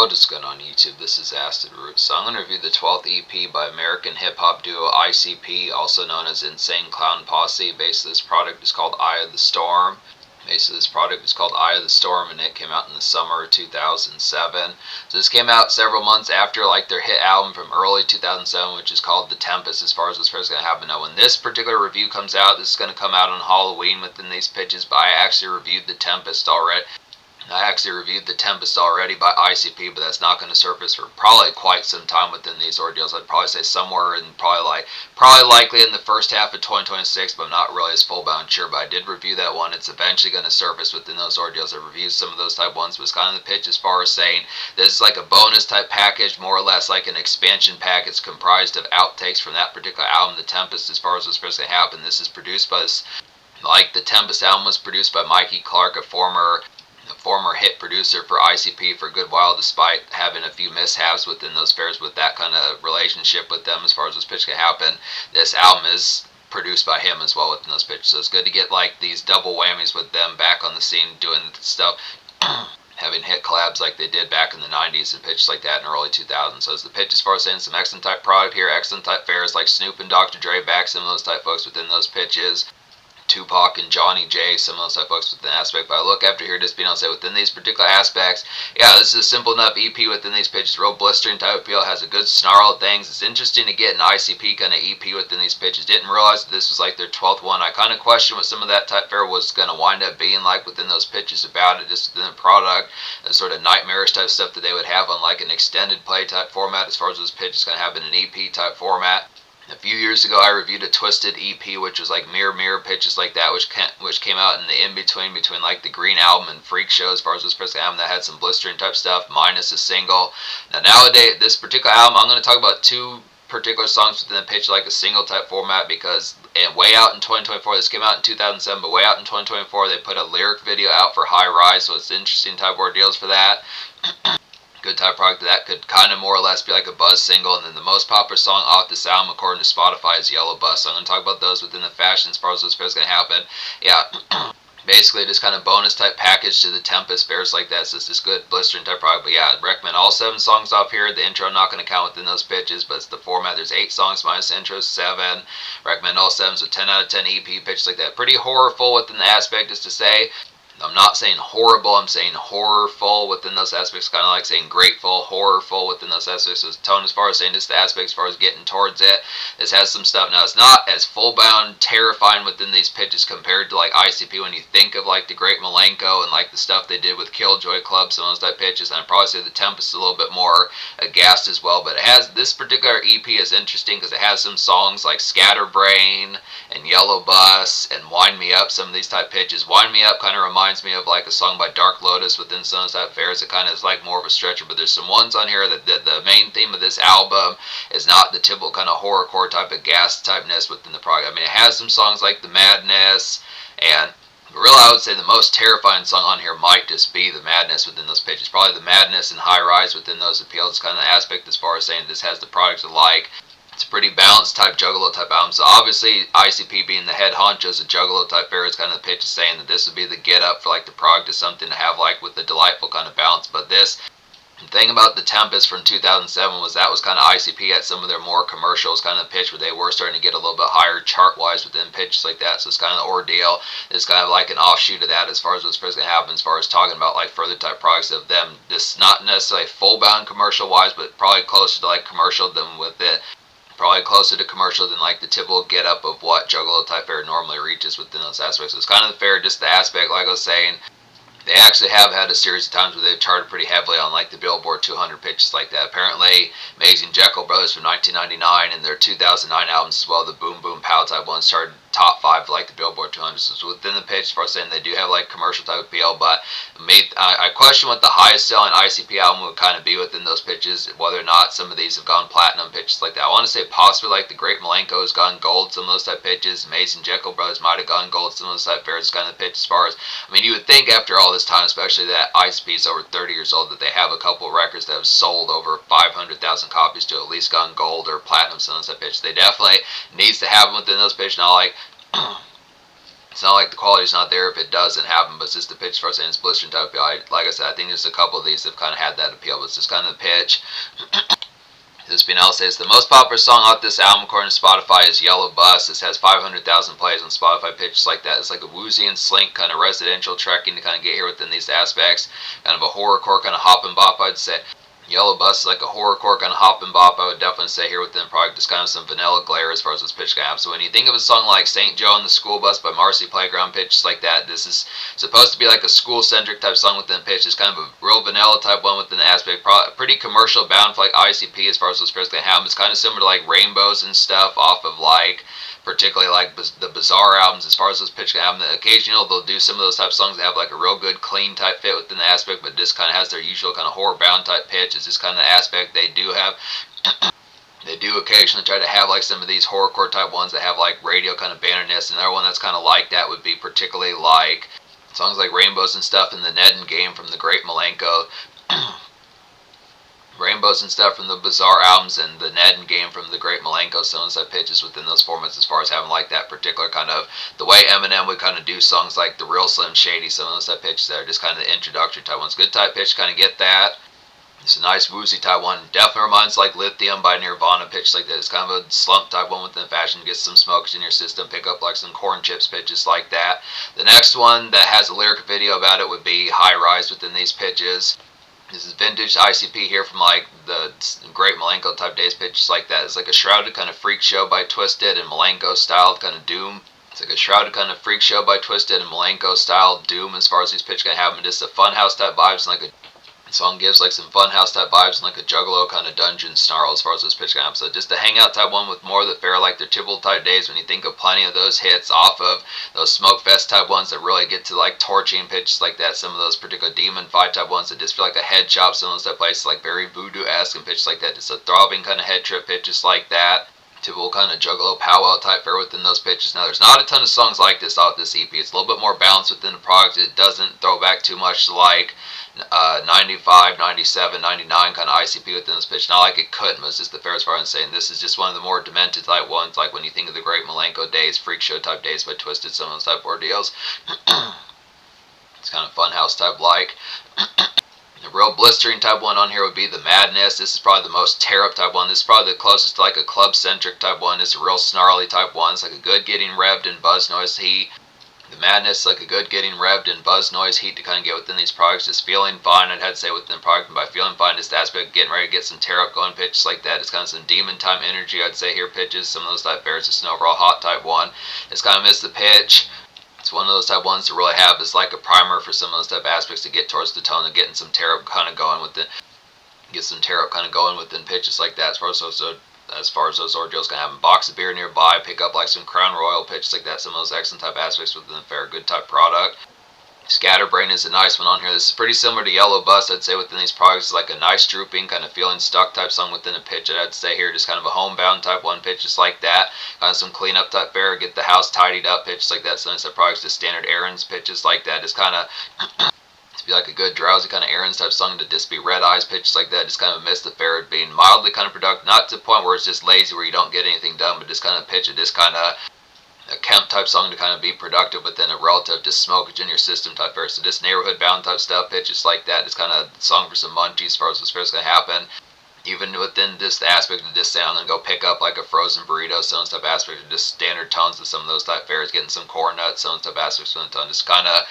What is going on YouTube? This is Acid Root. So I'm going to review the 12th EP by American hip-hop duo ICP, also known as Insane Clown Posse. Basically this product is called Eye of the Storm. And it came out in the summer of 2007. So this came out several months after like their hit album from early 2007, which is called The Tempest, as far as what's first going to happen. Now when this particular review comes out, this is going to come out on Halloween within these pitches, but I actually reviewed The Tempest already. By ICP, but that's not going to surface for probably quite some time within these ordeals. I'd probably say somewhere in probably likely in the first half of 2026, but I'm not really as full-bound sure. But I did review that one. It's eventually going to surface within those ordeals. I reviewed some of those type ones, but it's kind of the pitch as far as saying this is like a bonus type package, more or less like an expansion pack. It's comprised of outtakes from that particular album, The Tempest, as far as what's supposed to happen. This is produced by The Tempest album was produced by Mikey Clark, a former hit producer for ICP for a good while, despite having a few mishaps within those fairs with that kind of relationship with them as far as this pitch can happen. This album is produced by him as well within those pitches, so it's good to get like these double whammies with them back on the scene doing stuff. Having hit collabs like they did back in the 90s and pitches like that in early 2000s. So it's the pitch as far as saying some excellent type product here, excellent type fairs like Snoop and Dr. Dre back, some of those type folks within those pitches. Tupac and Johnny J, some of those type folks within the aspect. But I look after here just being able to say within these particular aspects, yeah, this is a simple enough EP within these pitches, real blistering type of feel, has a good snarl of things. It's interesting to get an ICP kind of EP within these pitches. Didn't realize that this was like their 12th one. I kind of questioned what some of that type fare was going to wind up being like within those pitches about it, just within the product, the sort of nightmarish type stuff that they would have on like an extended play type format as far as those pitches kind of have in an EP type format. A few years ago, I reviewed a Twisted EP, which was like mirror pitches like that, which came out in the in-between between like the Green Album and Freak Show as far as this particular album that had some blistering type stuff, minus a single. Now nowadays, this particular album, I'm going to talk about two particular songs within the pitch like a single type format, because way out in 2024, this came out in 2007, but way out in 2024, they put a lyric video out for High Rise, so it's interesting type ordeals for that. Good type product that could kind of more or less be like a buzz single. And then the most popular song off this album according to Spotify is Yellow Bus. So I'm going to talk about those within the fashion as far as what's going to happen. Yeah, basically just kind of bonus type package to the Tempest fairs like that. So it's just good blistering type product. But yeah, I'd recommend all 7 songs off here. The intro I'm not going to count within those pitches, but it's the format. There's 8 songs minus the intro, 7. Recommend all 7, so 10 out of 10 EP pitches like that. Pretty horrorful within the aspect, just to say. I'm not saying horrible, I'm saying horrorful within those aspects, kind of like saying grateful, horrorful within those aspects. So tone as far as saying just the aspects as far as getting towards it. This has some stuff. Now it's not as full-bound terrifying within these pitches compared to like ICP when you think of like the Great Malenko and like the stuff they did with Killjoy Club, some of those type pitches. And I'd probably say the Tempest is a little bit more aghast as well. But it has, this particular EP is interesting because it has some songs like Scatterbrain and Yellow Bus and Wind Me Up, some of these type pitches. Wind Me Up kind of reminds me of like a song by Dark Lotus within some of that fairs. It kind of is like more of a stretcher, but there's some ones on here that the main theme of this album is not the typical kind of horrorcore type of gas typeness within the product. I mean, it has some songs like The Madness, and really I would say the most terrifying song on here might just be The Madness within those pitches. Probably The Madness and High Rise within those appeals. It's kind of the aspect as far as saying this has the product to like. It's a pretty balanced type Juggalo type album. So obviously ICP being the head honcho as a Juggalo type fair is kind of the pitch of saying that this would be the get up for like the product is something to have like with the delightful kind of balance. But this thing about the Tempest from 2007 was that was kind of ICP at some of their more commercials kind of pitch where they were starting to get a little bit higher chart wise within pitches like that. So it's kind of the ordeal. It's kind of like an offshoot of that as far as what's going to happen as far as talking about like further type products of them. This not necessarily full bound commercial wise, but probably closer to like commercial than with it. Probably closer to commercial than like the typical get up of what Juggalo type fair normally reaches within those aspects. So it's kind of the fair, just the aspect, like I was saying. They actually have had a series of times where they've charted pretty heavily on like the Billboard 200 pitches like that. Apparently, Amazing Jekyll Brothers from 1999 and their 2009 albums as well, the Boom Boom Pow type ones, charted top 5 like the Billboard 200. So within the pitch, for saying they do have like commercial type appeal, but I question what the highest selling ICP album would kind of be within those pitches, whether or not some of these have gone platinum pitches like that. I want to say possibly like the Great Malenko has gone gold, some of those type pitches. Amazing Jekyll Brothers might have gone gold, some of those type fairs kind of pitch as far as, I mean, you would think after all this time, especially that ICP is over 30 years old, that they have a couple of records that have sold over 500,000 copies to at least gone gold or platinum, some of those type pitches. They definitely needs to have them within those pitches. Now, like It's not like the quality's not there if it doesn't happen, but it's just the pitch for us and it's blistering type appeal. Like I said, I think there's a couple of these that have kind of had that appeal, but it's just kind of the pitch. This Spinell says the most popular song off this album, according to Spotify, is Yellow Bus. This has 500,000 plays on Spotify. Pitches like that. It's like a woozy and slink kind of residential trekking to kind of get here within these aspects. Kind of a horrorcore kind of hop and bop, I'd say. Yellow Bus is like a horrorcore kind of hop and bop, I would definitely say here within the product. Just kind of some vanilla glare as far as this pitch can have. So when you think of a song like St. Joe and the School Bus by Marcy Playground, pitches like that, this is supposed to be like a school-centric type song within the pitch. It's kind of a real vanilla type one within the aspect. Pretty commercial bound for like ICP as far as those pitches can have. It's kind of similar to like Rainbows and stuff off of like particularly like the Bizarre albums as far as those pitch can have. Occasionally they'll do some of those type of songs that have like a real good clean type fit within the aspect, but this kind of has their usual kind of horror bound type pitch. It's just kind of the aspect they do have. They do occasionally try to have like some of these horrorcore type ones that have like radio kind of bannerness. Another one that's kind of like that would be particularly like songs like Rainbows and stuff in the Ned and Game from the Great Milenko. Rainbows and stuff from the Bizarre albums and the Ned and Game from the Great Milenko, some of those pitches within those formats as far as having like that particular kind of the way Eminem would kind of do songs like the Real Slim Shady, some of those type pitches that are just kind of the introductory type ones. Good type pitch, kind of get that. It's a nice woozy type one. Definitely reminds like Lithium by Nirvana pitch like that. It's kind of a slump type one within fashion. Get some smokes in your system. Pick up like some corn chips pitches like that. The next one that has a lyric video about it would be High Rise within these pitches. This is vintage ICP here from like the Great Milenko type days pitches like that. It's like a shrouded kind of freak show by Twisted and Milenko styled kind of doom. It's like a shrouded kind of freak show by Twisted and Milenko styled doom as far as these pitches can have. And just a funhouse type vibes and like a song gives like some funhouse type vibes and like a juggalo kind of dungeon snarl as far as those pitch can have. So just a hangout type one with more that fare like their typical type days when you think of plenty of those hits off of those smoke fest type ones that really get to like torching pitches like that. Some of those particular demon fight type ones that just feel like a head chop. Some of those type places like very voodoo-esque and pitches like that. Just a throbbing kind of head trip pitches like that. Typical kind of juggalo powwow type fare within those pitches. Now there's not a ton of songs like this off this EP. It's a little bit more balanced within the product. It doesn't throw back too much to like 95, 97, 99 kind of ICP within this pitch. Not like it couldn't, but it's just the fairest part I'm saying. This is just one of the more demented type ones, like when you think of the Great Milenko days, Freak Show type days by Twisted, some of those type ordeals. It's kind of funhouse type like. The real blistering type one on here would be the Madness. This is probably the most tear-up type one. This is probably the closest to like a club-centric type one. It's a real snarly type one. It's like a good getting revved and buzz noise heat. The Madness, like a good getting revved and buzz noise heat to kind of get within these products. Just feeling fine, I'd have to say within the product. And by feeling fine, just the aspect of getting ready to get some tear-up going pitches like that. It's kind of some demon time energy, I'd say here pitches. Some of those type bears, just an overall hot type one. It's kind of missed the pitch. It's one of those type ones to really have as like a primer for some of those type aspects to get towards the tone and getting some tear up kind of going with it. Get some tear up kind of going within pitches like that. As far as those ordeals can have a box of beer nearby, pick up like some Crown Royal pitches like that. Some of those excellent type aspects within the fair good type product. Scatterbrain is a nice one on here. This is pretty similar to Yellow Bus, I'd say, within these products. It's like a nice drooping, kind of feeling stuck type song within a pitch. I'd say here, just kind of a homebound type one pitch, just like that. Kind of some cleanup type fare, get the house tidied up pitches like that. Some of these products, just standard errands pitches like that. Just kind of to be like a good drowsy kind of errands type song, to just be red eyes pitches like that. Just kind of miss the fare of being mildly kind of productive, not to the point where it's just lazy where you don't get anything done, but just kind of pitch it, just kind of a Kemp type song to kind of be productive within a relative just smokage in your system type fare. So just neighborhood bound type stuff, pitches like that. It's kind of a song for some munchies as far as what's going to happen. Even within this aspect of this sound, and go pick up like a frozen burrito, some type aspect of just standard tones of some of those type fares, getting some corn nuts, some type aspects from the tone. Just kind of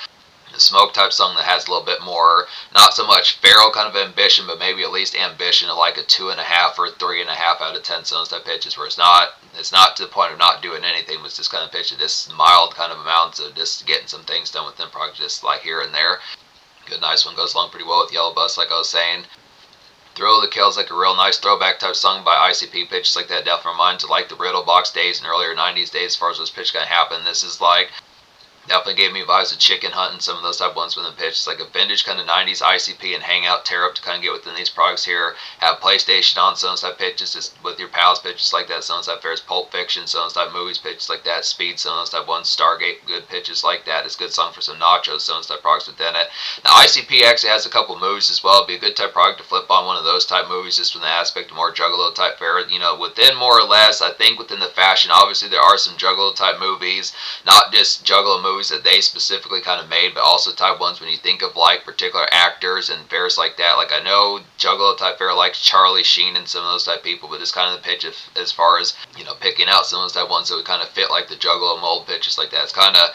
a smoke type song that has a little bit more, not so much feral kind of ambition, but maybe at least ambition of like a 2.5 or 3.5 out of 10 sounds type pitches, where it's not to the point of not doing anything, but it's just kind of pitch of this mild kind of amounts of just getting some things done within project, just like here and there. Good nice one, goes along pretty well with Yellow Bus, like I was saying. Thrill of the Kill is like a real nice throwback type song by ICP pitches like that. Definitely reminds of like the Riddle Box days and earlier 90s days as far as those pitches can happen. This is like definitely gave me vibes of Chicken Hunt and some of those type ones within the pitch. It's like a vintage kind of 90s ICP and hangout tear up to kind of get within these products here. Have PlayStation on some type pitches, just with your pals pitches like that. Some type fairs, Pulp Fiction, some type movies pitches like that. Speed, some of those type ones. Stargate, good pitches like that. It's a good song for some nachos, some type products within it. Now ICP actually has a couple movies as well. It'd be a good type product to flip on one of those type movies just from the aspect of more juggalo type fare. You know, within more or less, I think within the fashion, obviously there are some juggalo type movies, not just juggalo movies movies that they specifically kind of made, but also type ones when you think of like particular actors and fairs like that. Like I know Juggalo type fair likes Charlie Sheen and some of those type people, but it's kind of the pitch as far as, you know, picking out some of those type ones that would kind of fit like the Juggalo mold pitches like that. It's kind of,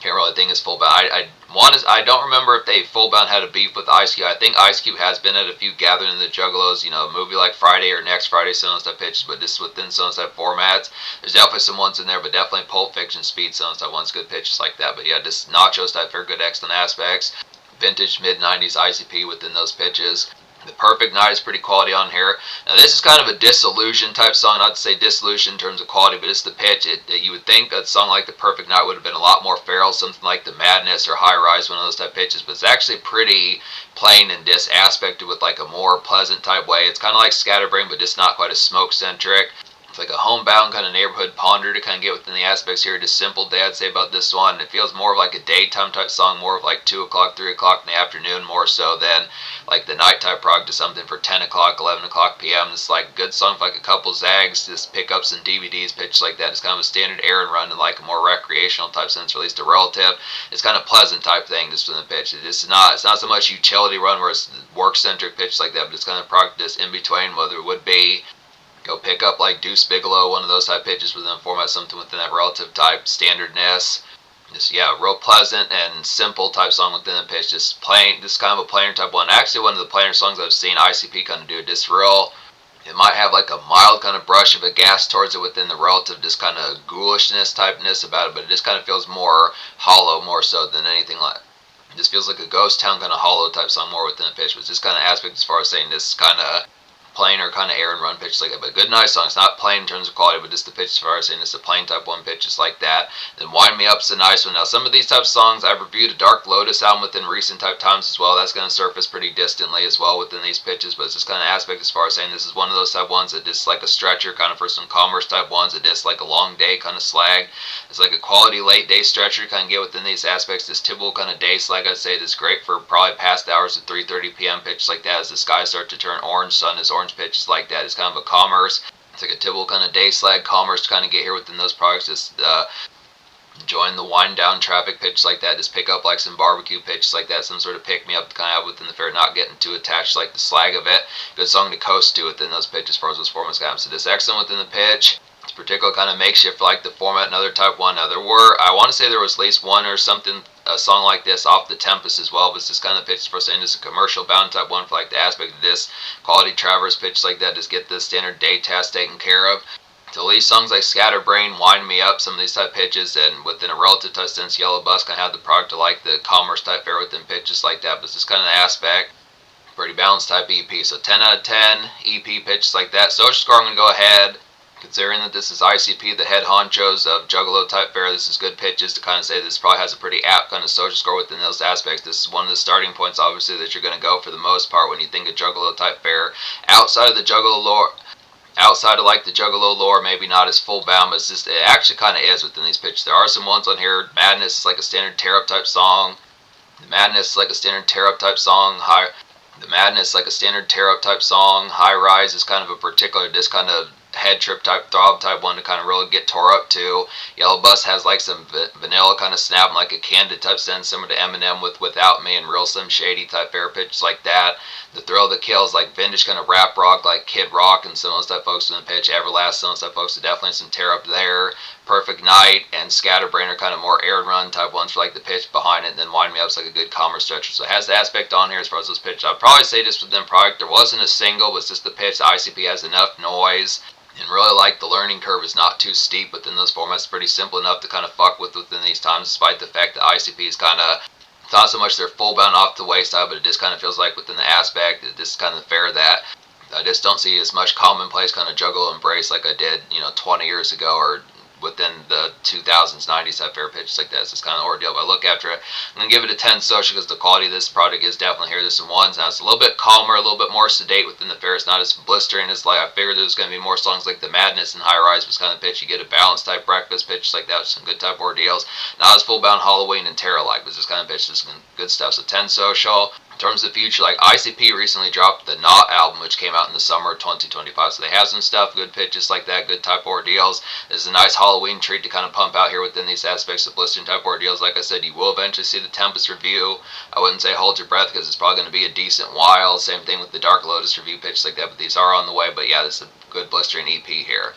can't really think it's full bound. I don't remember if they full bound had a beef with Ice Cube. I think Ice Cube has been at a few gathering of the Juggalos, you know, a movie like Friday or Next Friday, some of those type pitches, but just within some of those type formats. There's definitely some ones in there, but definitely Pulp Fiction, Speed, some of those type ones, good pitches like that. But yeah, just Nachos type fair, good excellent aspects. Vintage mid-90s ICP within those pitches. The Perfect Night is pretty quality on here. Now this is kind of a disillusion type song, not to say disillusion in terms of quality, but it's the pitch. You would think a song like The Perfect Night would have been a lot more feral, something like The Madness or High Rise, one of those type pitches, but it's actually pretty plain and aspected with like a more pleasant type way. It's kind of like Scatterbrain, but just not quite as smoke centric. It's like a homebound kind of neighborhood ponder to kind of get within the aspects here. Just simple day, I'd say, about this one. It feels more of like a daytime type song, more of like 2 o'clock, 3 o'clock in the afternoon, more so than like the night type prog to something for 10 o'clock, 11 o'clock p.m. It's like a good song for like a couple zags, just pickups and DVDs, pitches like that. It's kind of a standard errand run in like a more recreational type sense, or at least a relative. It's kind of pleasant type thing just from the pitch. It's not so much utility run where it's work centric pitch like that, but it's kind of prog just in between, whether it would be go pick up like Deuce Bigelow, one of those type pitches within the format, something within that relative type standardness. Just, yeah, real pleasant and simple type song within the pitch. Just plain, just kind of a plainer type one. Actually, one of the plainer songs I've seen ICP kind of do. Just real, it might have like a mild kind of brush of a gas towards it within the relative, just kind of ghoulishness typeness about it, but it just kind of feels more hollow, more so than anything like. It just feels like a ghost town kind of hollow type song more within the pitch. But just kind of aspect as far as saying this kind of plain or kind of air and run pitch like that, but good nice song. It's not plain in terms of quality, but just the pitch as far as saying it's a plain type one pitch just like that. Then Wind Me Up's a nice one. Now some of these type of songs, I've reviewed a Dark Lotus album within recent type times as well. That's going to surface pretty distantly as well within these pitches, but it's just kind of aspect as far as saying this is one of those type ones that just like a stretcher kind of for some commerce type ones that just like a long day kind of slag. It's like a quality late day stretcher kind of get within these aspects. This typical kind of day slag, I'd say, that's great for probably past hours at 3:30 p.m. pitches like that as the skies start to turn orange, sun is orange pitches like that. It's kind of a commerce. It's like a typical kind of day slag commerce to kind of get here within those products. Just join the wind down traffic pitch like that. Just pick up like some barbecue pitches like that. Some sort of pick me up to kind of have within the fair, not getting too attached like the slag of it. Good song to coast to within those pitches as far as those formats go. So this excellent within the pitch. It's particular kind of makeshift for like the format, another type one. Now there were, I want to say there was at least one or something, a song like this off the Tempest as well, but it's just kind of pitch for saying it's a commercial bound type one for like the aspect of this quality traverse pitch like that, just get the standard day task taken care of. So at least songs like Scatterbrain, Wind Me Up, some of these type pitches, and within a relative touch sense, Yellow Bus kind of have the product to like the commerce type fair within pitches like that, but it's just kind of the aspect. Pretty balanced type EP. So 10 out of 10 EP pitches like that. Social score, I'm going to go ahead. Considering that this is ICP, the head honchos of Juggalo type fair, this is good pitches to kind of say this probably has a pretty apt kind of social score within those aspects. This is one of the starting points, obviously, that you're going to go for the most part when you think of Juggalo type fair. Outside of the Juggalo lore, outside of like the Juggalo lore, maybe not as full bound, but it's just, it actually kind of is within these pitches. There are some ones on here. Madness is like a standard tear up type song. The Madness is like a standard tear up type song. The Madness is like a standard tear up type song. High Rise is kind of a particular, just kind of head trip type throb type one to kind of really get tore up to. Yellow Bus has like some vanilla kind of snap, like a Candid type sense, similar to Eminem with Without Me, and Real Slim Shady type fair pitches like that. The Thrill That Kills, like vintage kind of rap rock, like Kid Rock and some of those type folks in the pitch. Everlast, some of those type folks, so definitely some tear up there. Perfect Night and Scatterbrain are kind of more air run type ones for like the pitch behind it, and then Wind Me Up's like a good commerce stretcher. So it has the aspect on here as far as those pitches. I'd probably say just with them product, there wasn't a single, but it's just the pitch. The ICP has enough noise. And really like the learning curve is not too steep within those formats. It's pretty simple enough to kind of fuck with within these times, despite the fact that ICP is kind of, it's not so much they're full bound off the wayside, but it just kind of feels like within the aspect, it just kind of fair that I just don't see as much commonplace kind of juggle embrace like I did, 20 years ago or within the 2000s, 90s type fair pitches like that. It's just kind of an ordeal. But I look after it, I'm going to give it a 10 social because the quality of this product is definitely here. There's some ones. Now it's a little bit calmer, a little bit more sedate within the fair. It's not as blistering as like I figured there's going to be more songs like The Madness and High Rise was kind of pitch. You get a balanced type breakfast pitch like that with some good type ordeals. Not as full bound Halloween and Terror like, but it's just kind of pitch, just some good stuff. So 10 social. In terms of the future, like ICP recently dropped the Not album, which came out in the summer of 2025. So they have some stuff, good pitches like that, good type ordeals. This is a nice Halloween treat to kind of pump out here within these aspects of blistering type ordeals. Like I said, you will eventually see the Tempest review. I wouldn't say hold your breath because it's probably going to be a decent while. Same thing with the Dark Lotus review pitches like that, but these are on the way. But yeah, this is a good blistering EP here.